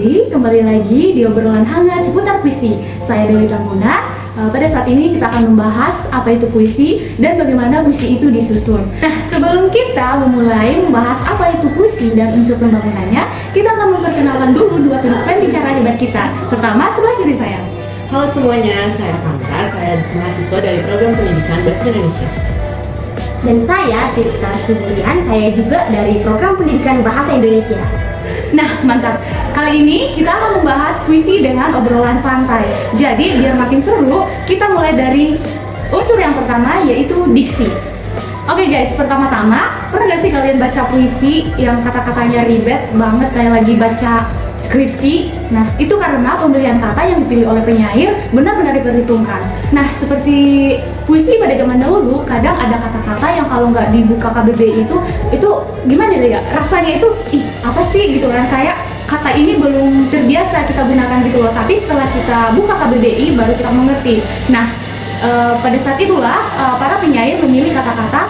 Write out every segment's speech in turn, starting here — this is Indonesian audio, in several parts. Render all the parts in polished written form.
Puji, kembali lagi di obrolan hangat seputar puisi. Saya Dewi Tamuna. Pada saat ini kita akan membahas apa itu puisi dan bagaimana puisi itu disusun. Nah, sebelum kita memulai membahas apa itu puisi dan unsur pembangunannya, kita akan memperkenalkan dulu dua pembicara hebat kita. Pertama, sebelah kiri saya. Halo semuanya, saya Kanta, saya mahasiswa dari Program Pendidikan Bahasa Indonesia. Dan saya, Siska Subrian, saya juga dari Program Pendidikan Bahasa Indonesia. Nah, mantap. Kali ini kita akan membahas puisi dengan obrolan santai. Jadi, biar makin seru, kita mulai dari unsur yang pertama, yaitu diksi. Oke guys, pertama-tama, pernah gak sih kalian baca puisi yang kata-katanya ribet banget kayak lagi baca skripsi? Nah, itu karena pemilihan kata yang dipilih oleh penyair benar-benar diperhitungkan. Nah, seperti puisi pada zaman dahulu, kadang ada kata-kata yang kalau nggak dibuka KBBI itu gimana ya? Rasanya itu, apa sih gitu kan? Kayak kata ini belum terbiasa kita gunakan gitu loh. Tapi setelah kita buka KBBI, baru kita mengerti. Nah, pada saat itulah para penyair memilih kata-kata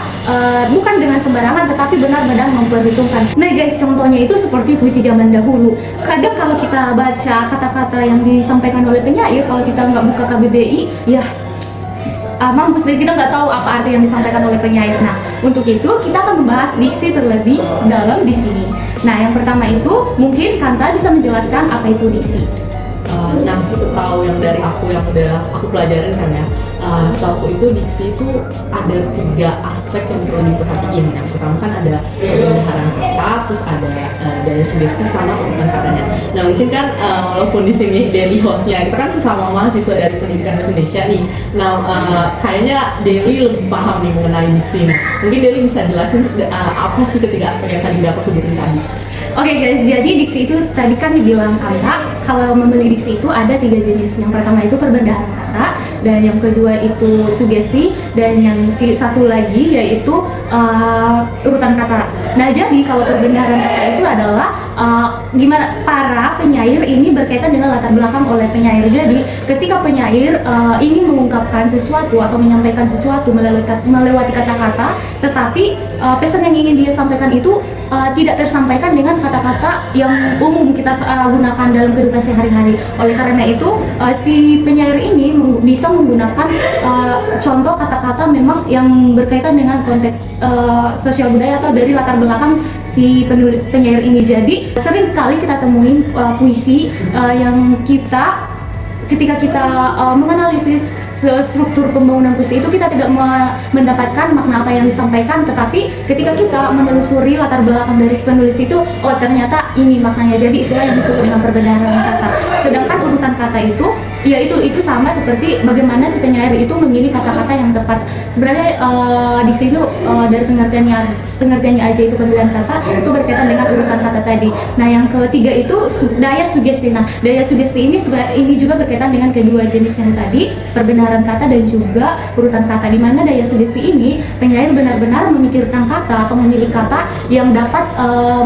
bukan dengan sembarangan tetapi benar-benar memperhitungkan. Nah guys, contohnya itu seperti puisi zaman dahulu. Kadang kalau kita baca kata-kata yang disampaikan oleh penyair, kalau kita nggak buka KBBI, ya mampus deh, kita nggak tahu apa arti yang disampaikan oleh penyair. Nah, untuk itu kita akan membahas diksi terlebih dalam di sini. Nah, yang pertama itu mungkin Kanta bisa menjelaskan apa itu diksi. Nah, setahu yang dari aku yang udah aku pelajarin kan ya, setahu itu diksi itu ada 3 aspek yang perlu diperhatiin. Yang pertama kan ada pembendaharaan kata, terus ada daya sugesti sama urutan katanya. Nah, mungkin kan walaupun di sini Deli hostnya, kita kan sesama mahasiswa dari Pendidikan Bahasa Indonesia nih. Nah, kayaknya Deli lebih paham nih mengenai diksi. Nah, mungkin Deli bisa jelasin apa sih ketiga aspek yang tadi aku sebutin tadi. Oke guys, jadi diksi itu tadi kan dibilang Kanta, kalau memilih diksi itu ada 3 jenis. Yang pertama itu perbendaharaan kata, dan yang kedua itu sugesti, dan yang satu lagi yaitu urutan kata. Nah, jadi kalau perbendaharaan kata itu adalah gimana para penyair ini berkaitan dengan latar belakang oleh penyair. Jadi ketika penyair ingin mengungkapkan sesuatu atau menyampaikan sesuatu melewati kata-kata, tetapi pesan yang ingin dia sampaikan itu tidak tersampaikan dengan kata-kata yang umum kita gunakan dalam kehidupan sehari-hari. Oleh karena itu, si penyair ini bisa menggunakan contoh kata-kata memang yang berkaitan dengan konteks sosial budaya atau dari latar belakang si penyair ini. Jadi sering kali kita temuin puisi yang ketika kita menganalisis struktur pembangunan puisi itu, kita tidak mendapatkan makna apa yang disampaikan, tetapi ketika kita menelusuri latar belakang dari si penulis itu, oh ternyata ini maknanya. Jadi itulah yang disebut dengan perbendaharaan kata. Sedangkan urutan kata itu, ya itu sama seperti bagaimana si penyair itu memilih kata-kata yang tepat. Sebenarnya di sini dari pengertiannya aja itu pemilihan kata itu berkaitan dengan urutan kata tadi. Nah, yang ketiga itu daya sugesti. Nah, daya sugesti ini juga berkaitan dengan kedua jenis yang tadi, perbendaharaan kata dan juga urutan kata, di mana daya sugesti ini penyair benar-benar memikirkan kata atau memilih kata yang dapat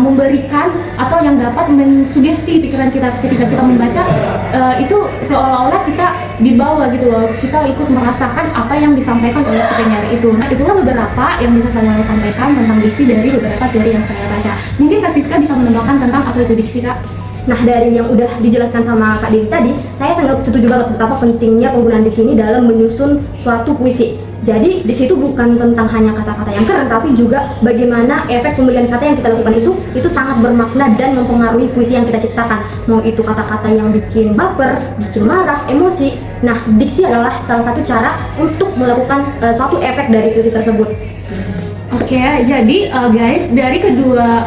memberikan atau yang dapat mensugesti pikiran kita ketika kita membaca, itu seolah-olah kita dibawa gitu loh, kita ikut merasakan apa yang disampaikan oleh si penyair itu. Nah, itulah beberapa yang bisa saya sampaikan tentang diksi dari beberapa teori yang saya baca. Mungkin Kak Siska bisa menambahkan tentang apa itu diksi, Kak? Nah, dari yang udah dijelaskan sama Kak Dewi tadi, saya sangat setuju banget betapa pentingnya penggunaan diksi ini dalam menyusun suatu puisi. Jadi diksi itu bukan tentang hanya kata-kata yang keren, tapi juga bagaimana efek pemilihan kata yang kita lakukan itu sangat bermakna dan mempengaruhi puisi yang kita ciptakan. Mau itu kata-kata yang bikin baper, bikin marah, emosi. Nah, diksi adalah salah satu cara untuk melakukan suatu efek dari puisi tersebut. Oke, jadi guys, dari kedua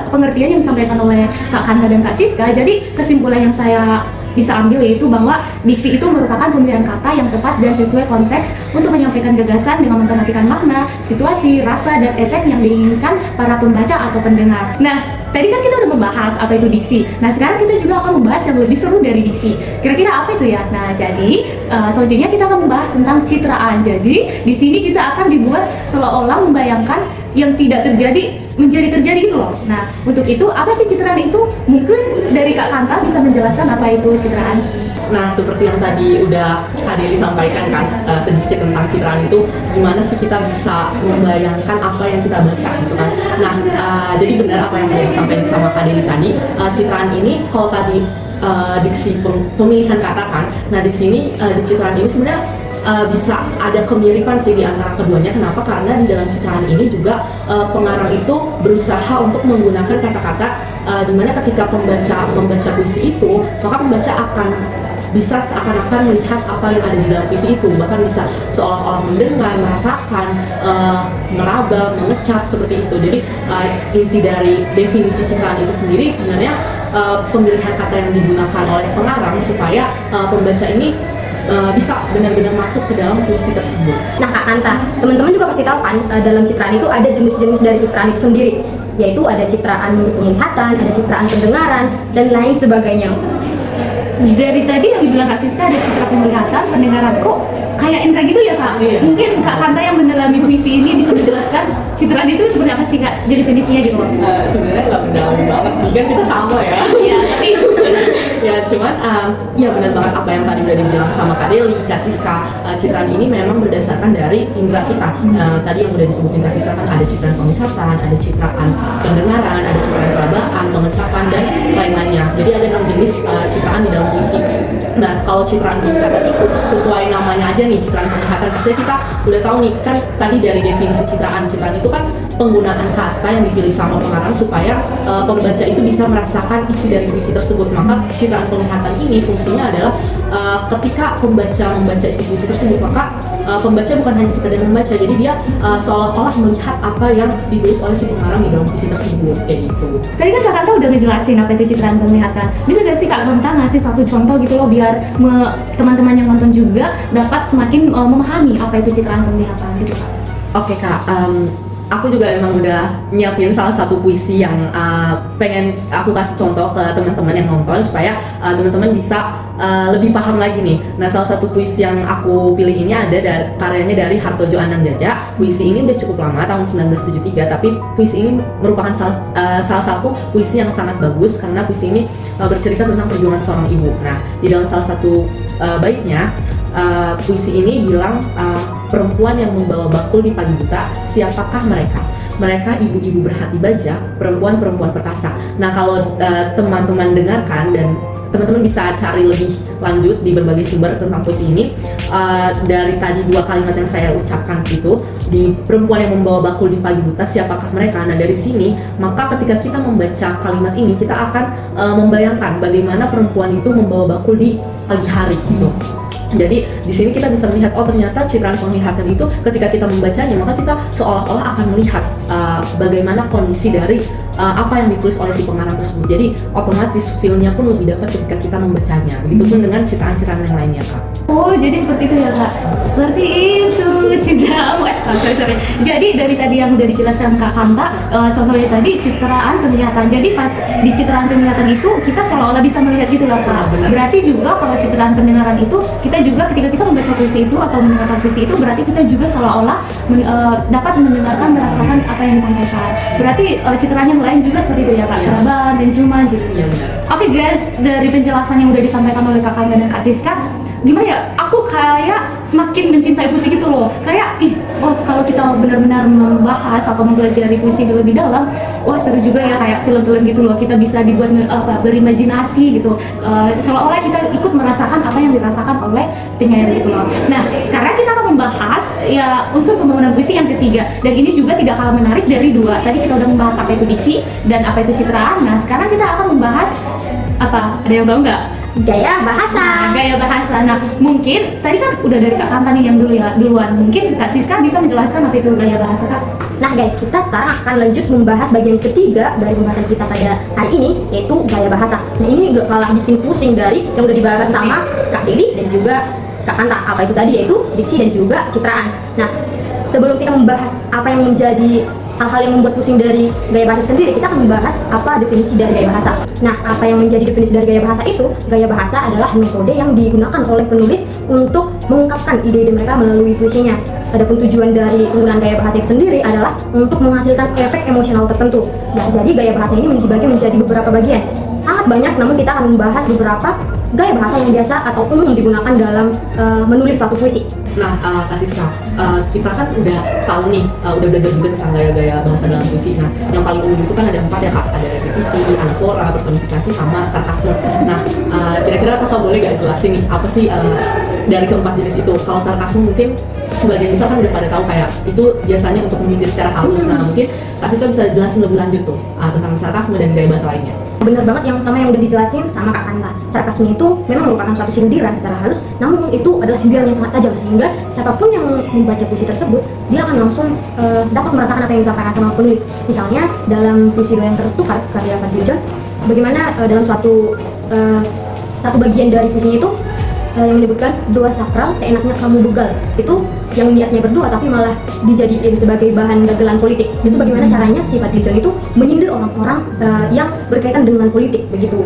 pengertian yang disampaikan oleh Kak Kanta dan Kak Siska, jadi kesimpulan yang saya bisa ambil yaitu bahwa diksi itu merupakan pemilihan kata yang tepat dan sesuai konteks untuk menyampaikan gagasan dengan memperhatikan makna, situasi, rasa, dan efek yang diinginkan para pembaca atau pendengar. Nah, tadi kan kita udah membahas apa itu diksi. Nah, sekarang kita juga akan membahas yang lebih seru dari diksi. Kira-kira apa itu ya? Nah, jadi selanjutnya kita akan membahas tentang citraan. Jadi di sini kita akan dibuat seolah-olah membayangkan yang tidak terjadi menjadi terjadi gitu loh. Nah, untuk itu apa sih citraan itu? Mungkin dari Kak Kanta bisa menjelaskan apa itu citraan. Nah, seperti yang tadi udah Kak Deli sampaikan kan sedikit tentang citraan itu, gimana sih kita bisa membayangkan apa yang kita baca gitu kan. Nah, jadi benar apa yang udah disampaikan sama Kak Deli tadi, citraan ini kalau tadi diksi pemilihan kata kan, nah di sini di citraan ini sebenarnya bisa ada kemiripan sih di antara keduanya. Kenapa? Karena di dalam citraan ini juga pengarang itu berusaha untuk menggunakan kata-kata dimana ketika membaca puisi itu, maka pembaca akan bisa seakan-akan melihat apa yang ada di dalam puisi itu, bahkan bisa seolah-olah mendengar, merasakan, meraba, mengecap seperti itu. Jadi inti dari definisi citraan itu sendiri sebenarnya pemilihan kata yang digunakan oleh pengarang supaya pembaca ini bisa benar-benar masuk ke dalam puisi tersebut. Nah Kak Kanta, teman-teman juga pasti tahu kan dalam citraan itu ada jenis-jenis dari citraan itu sendiri, yaitu ada citraan penglihatan, ada citraan pendengaran, dan lain sebagainya. Dari tadi yang dibilang Kak Siska ada citra penglihatan, pendengaran, kok kayak Indra gitu ya Kak? Iya. Mungkin Kak Kanta yang mendalami puisi ini bisa menjelaskan citraan itu seperti apa sih Kak, jenis-jenisnya gitu? Sebenarnya nggak mendalami banget sih, kan kita sama ya. Iya, tapi Ya cuman ya benar banget apa yang tadi udah dibilang sama Kak Deli, Kak Siska. Citraan ini memang berdasarkan dari indera kita. Tadi yang udah disebutin Kak Siska kan ada citraan penglihatan, ada citraan pendengaran, ada citraan perabaan, pengecapan, dan lain-lainnya. Jadi ada 6 jenis citraan di dalam puisi. Nah kalau citraan penglihatan itu sesuai namanya aja nih, citraan penglihatan. Maksudnya kita udah tahu nih kan tadi dari definisi citraan itu kan penggunaan kata yang dipilih sama pengarang supaya pembaca itu bisa merasakan isi dari puisi tersebut. Maka citraan penglihatan ini fungsinya adalah ketika pembaca membaca isi puisi tersebut, maka pembaca bukan hanya sekedar membaca, jadi dia seolah-olah melihat apa yang ditulis oleh si pengarang di dalam puisi tersebut, kayak gitu. tadi kan Kak Kanta udah ngejelasin apa itu citraan penglihatan. Bisa gak sih Kak Kanta ngasih satu contoh gitu loh biar teman-teman yang nonton juga dapat semakin memahami apa itu citraan penglihatan gitu Kak? Oke Kak, aku juga emang udah nyiapin salah satu puisi yang pengen aku kasih contoh ke teman-teman yang nonton supaya teman-teman bisa lebih paham lagi nih. Nah, salah satu puisi yang aku pilih ini ada karyanya dari Hartojo Anangjaja. Puisi ini udah cukup lama, tahun 1973, tapi puisi ini merupakan salah satu puisi yang sangat bagus karena puisi ini bercerita tentang perjuangan seorang ibu. Nah, di dalam salah satu baitnya puisi ini bilang perempuan yang membawa bakul di pagi buta, siapakah mereka? Mereka ibu-ibu berhati baja, perempuan-perempuan perkasa. Nah kalau teman-teman dengarkan dan teman-teman bisa cari lebih lanjut di berbagai sumber tentang puisi ini, dari tadi 2 kalimat yang saya ucapkan itu, di perempuan yang membawa bakul di pagi buta, siapakah mereka? Nah dari sini, maka ketika kita membaca kalimat ini, kita akan membayangkan bagaimana perempuan itu membawa bakul di pagi hari gitu. Jadi di sini kita bisa melihat, oh ternyata citraan penglihatan itu ketika kita membacanya, maka kita seolah-olah akan melihat bagaimana kondisi dari apa yang ditulis oleh si pengarang tersebut. Jadi otomatis feel-nya pun lebih dapat ketika kita membacanya. Begitupun dengan citraan-citraan yang lainnya Kak. Oh jadi seperti itu ya Kak? Seperti itu citraan. Sorry. Jadi dari tadi yang udah dijelaskan Kak Kanta, contohnya tadi citraan penglihatan. Jadi pas di citraan penglihatan itu kita seolah-olah bisa melihat gitu lah Kak. Berarti juga kalau citraan pendengaran itu kita juga ketika kita membaca puisi itu atau mendengarkan puisi itu, berarti kita juga seolah-olah dapat mendengarkan, merasakan apa yang disampaikan. Berarti citraan yang lain juga seperti itu ya Kak, perabaan dan cuma gitu. Iya benar. Oke guys, dari penjelasan yang udah disampaikan oleh Kak Kanta dan Kak Siska, gimana ya, aku kayak semakin mencintai puisi gitu loh. Kayak kalau kita benar-benar membahas atau mempelajari puisi lebih dalam, wah seru juga ya, kayak film-film gitu loh. Kita bisa dibuat berimajinasi gitu, seolah-olah kita ikut merasakan apa yang dirasakan oleh penyair itu loh. Nah sekarang kita akan membahas ya unsur pembangunan puisi yang ketiga, dan ini juga tidak kalah menarik dari 2. Tadi kita udah membahas apa itu diksi dan apa itu citraan. Nah sekarang kita akan membahas apa? Ada yang tahu nggak? Gaya bahasa. Gaya bahasa. Nah, mungkin tadi kan udah dari Kak Kanta nih yang duluan. Mungkin Kak Siska bisa menjelaskan apa itu gaya bahasa Kak? Nah guys, kita sekarang akan lanjut membahas bagian ketiga dari pembahasan kita pada hari ini, yaitu gaya bahasa. Nah ini gak kalah bikin pusing dari yang udah dibahas sama Kak Deli dan juga Kak Kanta. Apa itu tadi? Yaitu diksi dan juga citraan. Nah sebelum kita membahas apa yang menjadi hal-hal yang membuat pusing dari gaya bahasa sendiri, kita akan membahas apa definisi dari gaya bahasa. Nah, apa yang menjadi definisi dari gaya bahasa itu? Gaya bahasa adalah metode yang digunakan oleh penulis untuk mengungkapkan ide-ide mereka melalui puisinya. Adapun tujuan dari penggunaan gaya bahasa itu sendiri adalah untuk menghasilkan efek emosional tertentu. Nah, jadi gaya bahasa ini dibagi menjadi beberapa bagian. Sangat banyak, namun kita akan membahas beberapa gaya bahasa yang biasa atau umum digunakan dalam menulis suatu puisi. Nah, Kak Siska, kita kan udah tahu nih, udah belajar juga tentang gaya-gaya bahasa dalam puisi. Nah, yang paling umum itu kan ada 4 ya Kak, ada repetisi, anafora, personifikasi, sama sarkasme. Nah, kira-kira Kakak boleh gak jelasin nih, apa sih dari keempat jenis itu? Kalau sarkasme mungkin sebagian besar kan udah pada tahu kayak itu biasanya untuk menyindir secara halus. Nah, mungkin Kak Siska bisa jelasin lebih lanjut tuh tentang sarkasme dan gaya bahasa lainnya. Benar banget yang udah dijelasin sama Kak Kanta. Sarkasme itu memang merupakan suatu sindiran secara halus, namun itu adalah sindiran yang sangat tajam sehingga siapapun yang membaca puisi tersebut dia akan langsung dapat merasakan apa yang disampaikan sama penulis. Misalnya dalam puisi Doa yang Tertukar karya Fadly, bagaimana dalam satu bagian dari puisinya itu yang menyebutkan doa sakral seenaknya kamu begal, itu yang niatnya berdoa tapi malah dijadiin sebagai bahan dagelan politik. Itu bagaimana caranya si Fadly itu menyindir orang-orang yang berkaitan dengan politik begitu.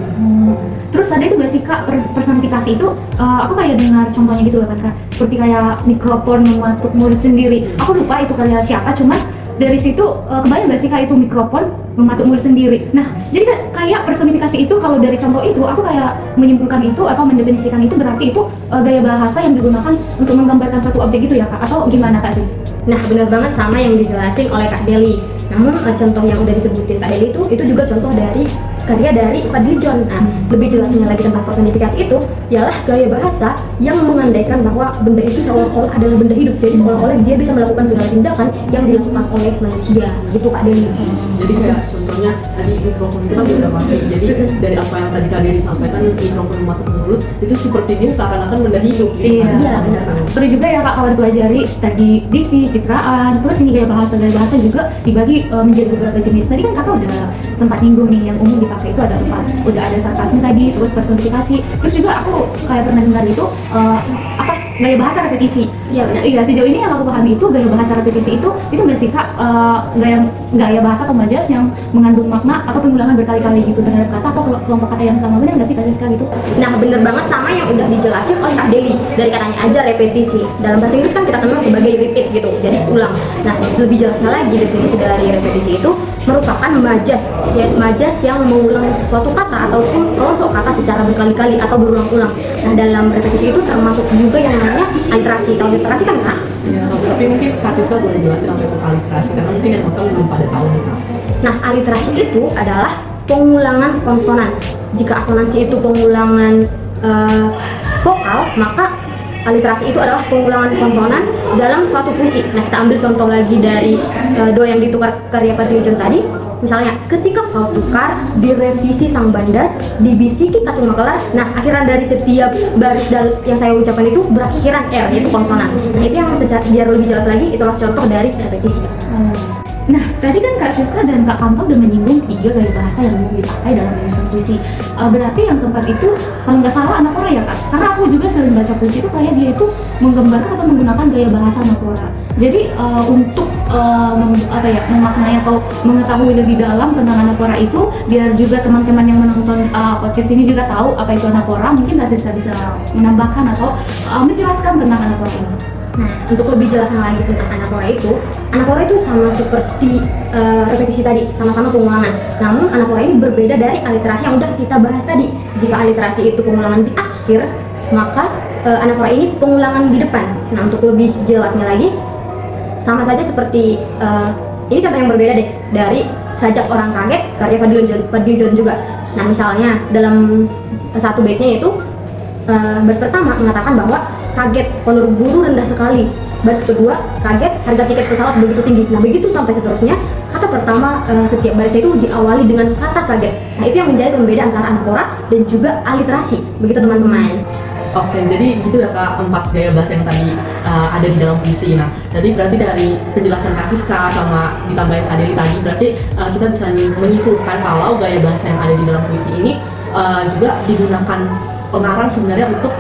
Terus ada itu gak sih Kak, personifikasi itu aku kayak dengar contohnya gitu kan Kak, seperti kayak mikrofon mematuk mulut sendiri. Aku lupa itu karya siapa, cuman dari situ kebayang gak sih Kak itu mikrofon mematuk mulut sendiri. Nah, jadi kan kayak personifikasi itu kalau dari contoh itu aku kayak menyimpulkan itu atau mendefinisikan itu berarti itu gaya bahasa yang digunakan untuk menggambarkan suatu objek gitu ya Kak, atau gimana Kak Sis? Nah, benar banget sama yang dijelasin oleh Kak Deli. Namun contoh yang udah disebutin Kak Deli itu juga contoh dari karya dari Fadly. Nah, lebih jelasnya lagi tentang personifikasi itu ialah gaya bahasa yang mengandaikan bahwa benda itu seolah-olah adalah benda hidup. Jadi seolah-olah dia bisa melakukan segala tindakan yang dilakukan oleh manusia. Gitu Kak Deli. Jadi kayak contohnya tadi mikrofon itu kan udah mati. Jadi dari apa yang tadi Kak Deli sampaikan, mikrofon mematuk mulut itu seperti dia seakan-akan benda hidup. Iya, benar. Seru juga ya Kak kalau dipelajari tadi diksi, citraan, terus ini gaya bahasa juga dibagi menjadi beberapa jenis. Tadi kan Kakak udah sempat nyinggung nih yang umum dipakai itu ada 4. Udah ada sarkasme tadi, terus personifikasi. Terus juga aku kayak pernah dengar itu gaya bahasa repetisi. Iya, sejauh ini yang aku pahami itu gaya bahasa repetisi itu nggak sih Kak gaya bahasa atau majas yang mengandung makna atau pengulangan berkali-kali gitu terhadap kata atau kelompok kata yang sama, benar nggak sih Kak Siska gitu? Nah, bener banget sama yang udah dijelasin oleh Kak Deli. Dari katanya aja repetisi. Dalam bahasa Inggris kan kita kenal sebagai repeat gitu, jadi ulang. Nah, lebih jelasnya lagi definisi dari repetisi itu merupakan majas yang mengulang suatu kata ataupun kelompok kata secara berkali-kali atau berulang-ulang. Nah, dalam repetisi itu termasuk juga yang namanya aliterasi. Tahu aliterasi kan Kak? Ya, tapi mungkin Kak Siska boleh jelasin apa itu aliterasi karena mungkin yang nonton belum pada tahu nih Kak. Nah, aliterasi itu adalah pengulangan konsonan. Jika asonansi itu pengulangan vokal, maka aliterasi itu adalah pengulangan konsonan dalam suatu puisi. Nah, kita ambil contoh lagi dari Doa yang Ditukar karya Fadly tadi. Misalnya, ketika kau tukar, direvisi sang bandar, dibisiki kacung makelar. Nah, akhiran dari setiap baris yang saya ucapkan itu berakhiran R, yaitu konsonan. Nah, itu yang biar lebih jelas lagi, itulah contoh dari repetisi. Nah, tadi kan Kak Siska dan Kak Kanta udah menyinggung 3 gaya bahasa yang umum dipakai dalam menyusun puisi. Berarti yang keempat itu kalau nggak salah anafora ya Kak? Karena aku juga sering baca puisi itu kayak dia itu menggambarkan atau menggunakan gaya bahasa anafora. Jadi untuk memaknai atau mengetahui lebih dalam tentang anafora itu, biar juga teman-teman yang menonton podcast ini juga tahu apa itu anafora, mungkin Kak Siska bisa menambahkan atau menjelaskan tentang anafora ini. Nah, untuk lebih jelasnya lagi tentang anafora itu sama seperti repetisi tadi, sama-sama pengulangan. Namun anafora ini berbeda dari aliterasi yang udah kita bahas tadi. Jika aliterasi itu pengulangan di akhir, maka anafora ini pengulangan di depan. Nah, untuk lebih jelasnya lagi, sama saja seperti ini contoh yang berbeda deh dari Sajak Orang Kaget karya Fadly juga. Nah, misalnya dalam satu baitnya itu baris pertama mengatakan bahwa kaget, honor guru rendah sekali. Baris kedua, kaget, harga tiket pesawat begitu tinggi. Nah, begitu sampai seterusnya. Kata pertama setiap barisnya itu diawali dengan kata kaget. Nah, itu yang menjadi pembeda antara anafora dan juga aliterasi. Begitu teman-teman. Oke, jadi gitu ya Kak, 4 gaya bahasa yang tadi ada di dalam puisi. Nah, jadi berarti dari penjelasan Kak Siska sama ditambahin Kak Deli tadi, berarti kita bisa menyimpulkan kalau gaya bahasa yang ada di dalam puisi ini juga digunakan pengarang sebenarnya untuk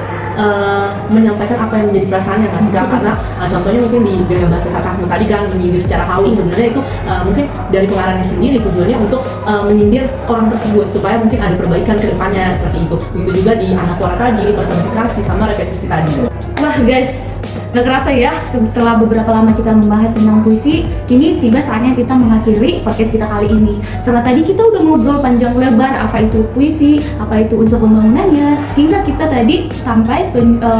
menyampaikan apa yang menjadi perasaannya Kak Siska. Karena contohnya mungkin di gaya bahasa sarkasme tadi kan menyindir secara halus, sebenarnya itu mungkin dari pengarangnya sendiri tujuannya untuk menyindir orang tersebut supaya mungkin ada perbaikan ke depannya seperti itu. Begitu juga di anafora tadi, personifikasi sama repetisi tadi. Wah guys, Gak kerasa ya, setelah beberapa lama kita membahas tentang puisi, kini tiba saatnya kita mengakhiri podcast kita kali ini. Setelah tadi kita udah ngobrol panjang lebar apa itu puisi, apa itu unsur pembangunannya, hingga kita tadi sampai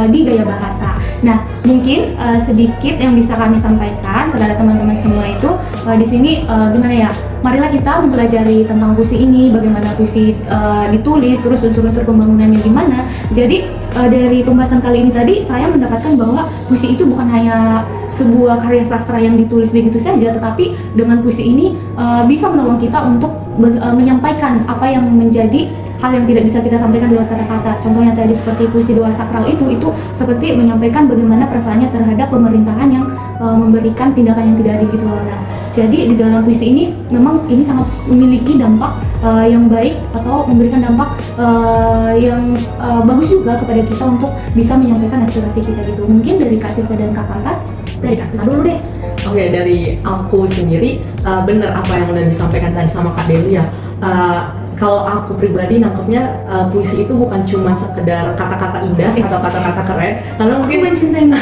di gaya bahasa. Nah, mungkin sedikit yang bisa kami sampaikan kepada teman-teman semua itu di sini gimana ya? Marilah kita mempelajari tentang puisi ini, bagaimana puisi ditulis, terus unsur-unsur pembangunannya gimana. Jadi dari pembahasan kali ini tadi saya mendapatkan bahwa puisi itu bukan hanya sebuah karya sastra yang ditulis begitu saja, tetapi dengan puisi ini bisa menolong kita untuk menyampaikan apa yang menjadi hal yang tidak bisa kita sampaikan lewat kata-kata. Contohnya tadi seperti puisi doa sakral itu seperti menyampaikan bagaimana perasaannya terhadap pemerintahan yang memberikan tindakan yang tidak adil gitu loh. Nah, jadi di dalam puisi ini memang ini sangat memiliki dampak yang baik atau memberikan dampak yang bagus juga kepada kita untuk bisa menyampaikan aspirasi kita gitu. Mungkin dari Kak Siska dan Kak Kanta, dari Kak Kanta dulu deh. Oke, dari aku sendiri benar apa yang udah disampaikan tadi sama Kak Delia. Kalau aku pribadi nangkepnya puisi itu bukan cuma sekedar kata-kata indah atau kata-kata keren, karena mungkin mencintai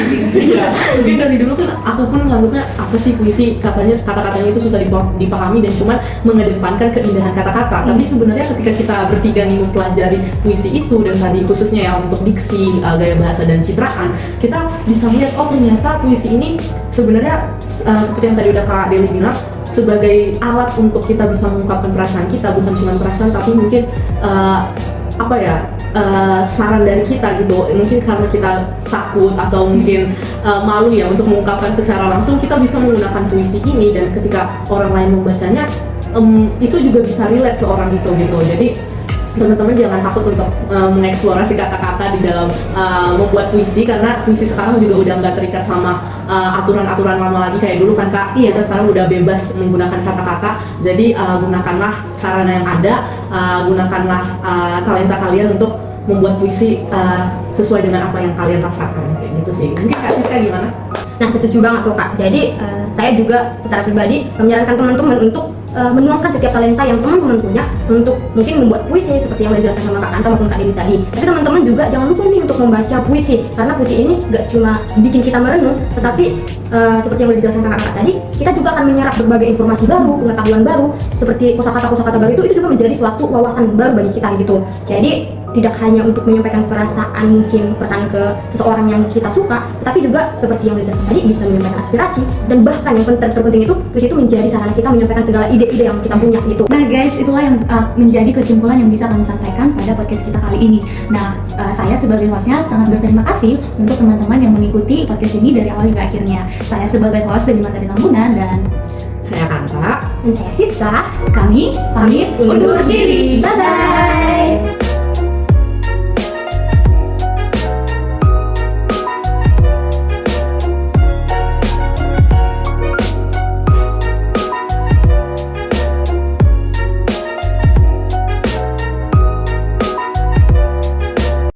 ya, mungkin dari dulu kan aku pun nganggapnya apa sih puisi, katanya kata-katanya itu susah dipahami dan cuma mengedepankan keindahan kata-kata. Tapi sebenarnya ketika kita bertiga nih mempelajari puisi itu, dan tadi khususnya ya untuk diksi, gaya bahasa dan citraan, kita bisa lihat oh ternyata puisi ini sebenarnya seperti yang tadi udah Kak Deli bilang, sebagai alat untuk kita bisa mengungkapkan perasaan kita, bukan cuma perasaan tapi mungkin saran dari kita gitu. Mungkin karena kita takut atau mungkin malu ya untuk mengungkapkan secara langsung, kita bisa menggunakan puisi ini, dan ketika orang lain membacanya itu juga bisa relate ke orang itu gitu. Jadi teman-teman jangan takut untuk mengeksplorasi kata-kata di dalam membuat puisi, karena puisi sekarang juga udah nggak terikat sama aturan-aturan lama lagi kayak dulu kan Kak. Iya. Kita sekarang udah bebas menggunakan kata-kata, jadi gunakanlah sarana yang ada, gunakanlah talenta kalian untuk membuat puisi sesuai dengan apa yang kalian rasakan, kayak gitu sih. Mungkin Kak Siska gimana? Nah, setuju banget tuh Kak. Jadi saya juga secara pribadi menyarankan teman-teman untuk menuangkan setiap talenta yang teman-teman punya untuk mungkin membuat puisi seperti yang udah dijelaskan sama Kak Anta maupun Kak Dini tadi. Tapi teman-teman juga jangan lupa nih untuk membaca puisi, karena puisi ini gak cuma bikin kita merenung, tetapi seperti yang udah dijelaskan sama Kak tadi, kita juga akan menyerap berbagai informasi baru, pengetahuan baru, seperti kosakata baru itu juga menjadi suatu wawasan baru bagi kita gitu. Jadi tidak hanya untuk menyampaikan perasaan, mungkin perasaan ke seseorang yang kita suka, tapi juga seperti yang dijelaskan tadi bisa menyampaikan aspirasi, dan bahkan yang terpenting itu puisi itu menjadi sarana kita menyampaikan segala ide-ide yang kita punya gitu. Nah guys, itulah yang menjadi kesimpulan yang bisa kami sampaikan pada podcast kita kali ini. Nah, saya sebagai hostnya sangat berterima kasih untuk teman-teman yang mengikuti podcast ini dari awal hingga akhirnya. Saya sebagai host dari Materi Tambunan dan Saya Kanta. Dan saya Siska, kami pamit undur diri. bye-bye.